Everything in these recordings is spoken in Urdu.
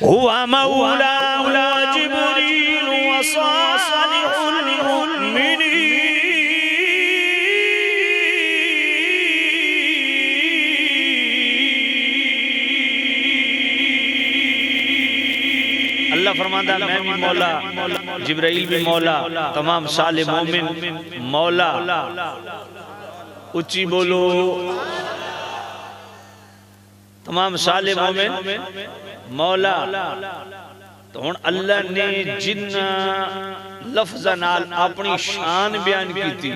هو مولانا جبريل وصالح المؤمنين اللہ فرماتا ہے میں بھی مولا، جبرائیل بھی مولا، تمام صالح مومن مولا. اچھی بولو، تمام صالح مومن مولا. تو ہن اللہ نے جن لفظہ نال اپنی شان بیان کی تھی،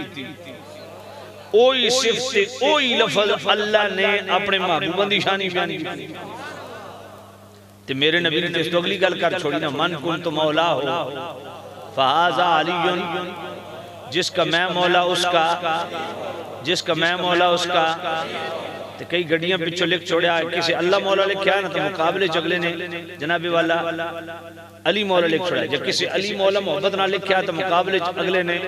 اوہی صفت اوہی لفظ اللہ نے اپنے محبوبہ دی شانی بیان کی تھی. تو میرے نبی نے اس تو اگلی گل کر چھوڑی نا، من کنت مولا ہو فہذا علی، جس کا میں مولا اس کا، جس کا میں مولا اس کا. تو کئی گڑیاں پچھو لکھ چھوڑیا، کسی اللہ مولا لکھیا نا تو مقابلے چگلے نے جناب والا علی مولا لکھ چھوڑیا. جب کسی علی مولا محبت نہ لکھیا تو مقابلے اگلے نے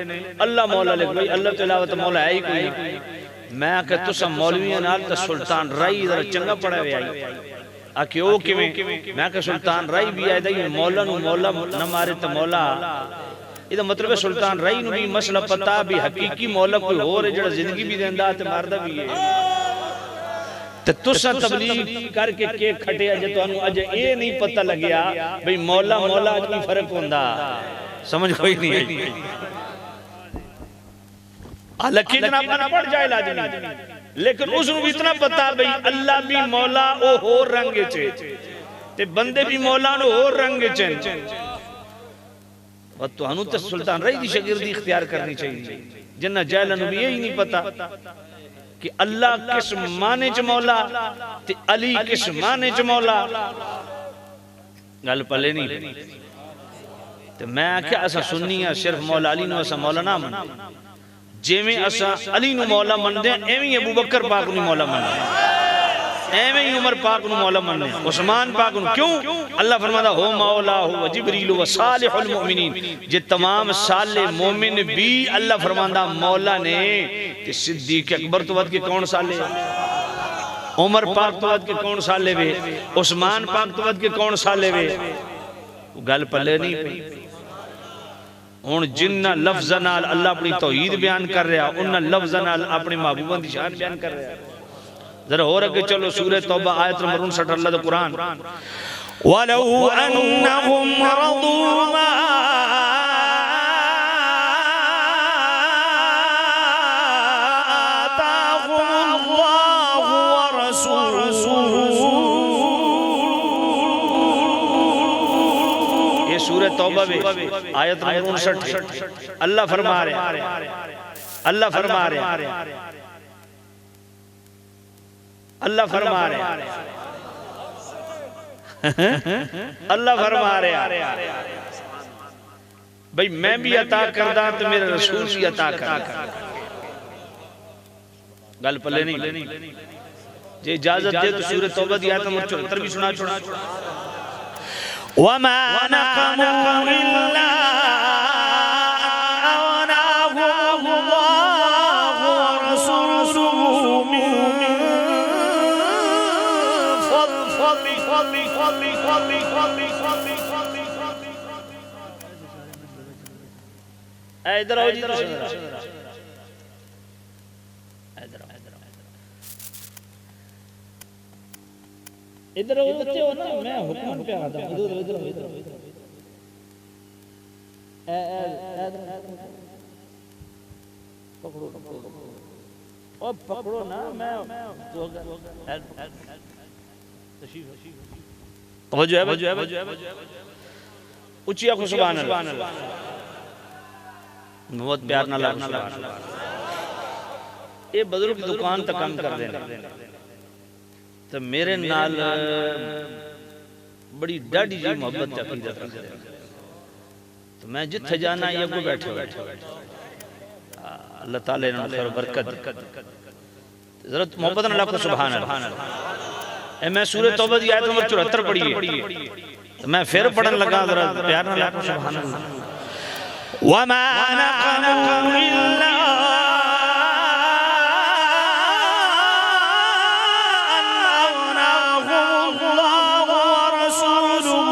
اللہ مولا لکھ. بھئی اللہ تو علاوہ تو مولا ہے ہی کوئی نہیں. میں کہ تسا مولویاں نال تو سلطان رائی ذرا چنگا پڑھا ہوئے آئی آکے او کیویں. میں کہ سلطان رائی بھی آئے دائی مولا نو مولا نہ مارے تو مولا. یہ مطلب ہے سلطان رائی نو بھی مسئلہ پتا بھی حقیقی مولا کوئی ہو رہے جڑا زندگی بھی دیندہ تے ماردہ بھی ہے. تو تسا تبلیغ کر کے کیک کھٹے اجے تو انہوں اجے اے نہیں پتہ لگیا بھئی مولا مولا اج کوئی فرق ہوندہ. سمجھ کوئی نہیں ہے. حالانکہ جناب منا پڑ جائے لاجمی، لیکن اس نے بھی اتنا پتا بھئی اللہ بھی مولا او ہو رنگ چھے تے بندے بھی مولا نو ہو رنگ چھے. اور تو ہنو تے سلطان رئی دی شگردی اختیار کرنی چاہیے. جنہ جائلہ نبی یہی نہیں پتا کہ اللہ کس مانے چ مولا تے علی کس مانے چ مولا. گل پلے نہیں. تو میں کیا اسا سننی ہے صرف مولا علی نو اسا مولا نہ من، جیویں اسا علی نو مولا من دیں ایویں ابو بکر پاک نو مولا من دیں، ایویں عمر پاک نو مولا من دیں، عثمان پاک نو. کیوں؟ اللہ فرماتا ہو مولا ہو جبریل و صالح المؤمنین. جے تمام صالح مومن بھی اللہ فرماتا مولا نے. کہ صدیق اکبر تو ود کے کون صالح، عمر پاک تو ود کے کون صالح وے، عثمان پاک تو ود کے کون صالح وے. گل پلے نہیں پئی. ان جنہ لفظ نال اللہ اپنی توحید بیان کر رہا، انہ لفظ نال اپنی محبوبہ دی شان بیان کر رہا. ذرا ہو رہا کہ چلو سورہ توبہ آیت نمبر 59 اللہ دا قرآن. وَلَوْ أَنَّهُمْ رَضُوا مَا آتَاهُمُ اللَّهُ وَرَسُولُهُ. یہ سورہ توبہ میں آیت نمبر 59 اللہ فرما رہے، اللہ فرما رہے، اللہ فرما رہے، اللہ فرما رہے. بھئی میں بھی عطا کردہ تو میرے رسول بھی عطا کردہ. گل پلے نہیں. جے اجازت دے تو سورہ توبہ دی آیت نمبر 74 بھی سنا چھوڑا. وَمَا نَقَمُوا إِلَّا أَغْنَاهُمُ اللَّهُ وَرَسُولُهُ مِن ادھر آؤ جی. ادھر آؤ بچے ہو نا، میں حکم پہ آتا ہوں. ادھر پکڑو نا. میں اچھی آنکھوں سبحان اللہ. بہت پیار نہ لگنا. یہ بزرگ دکان تک کام کر دینا تو میرے نال بڑی ڈاڑی جی محبت عقیدت رکھ دے. تو میں جتھے جانا یہ کو بیٹھے اللہ تعالیٰ نے خیر برکت. ضرورت محبت نہ لگو سبحان اللہ. میں سورہ توبہ دی آیت نمبر 74 پڑھی ہے، میں پھر پڑھن لگا. ذرا پیار نہ لگو سبحان اللہ. وَمَا نَقَمُوا إِلَّا أَنْ أَغْنَاهُمُ اللَّهُ وَرَسُولُهُ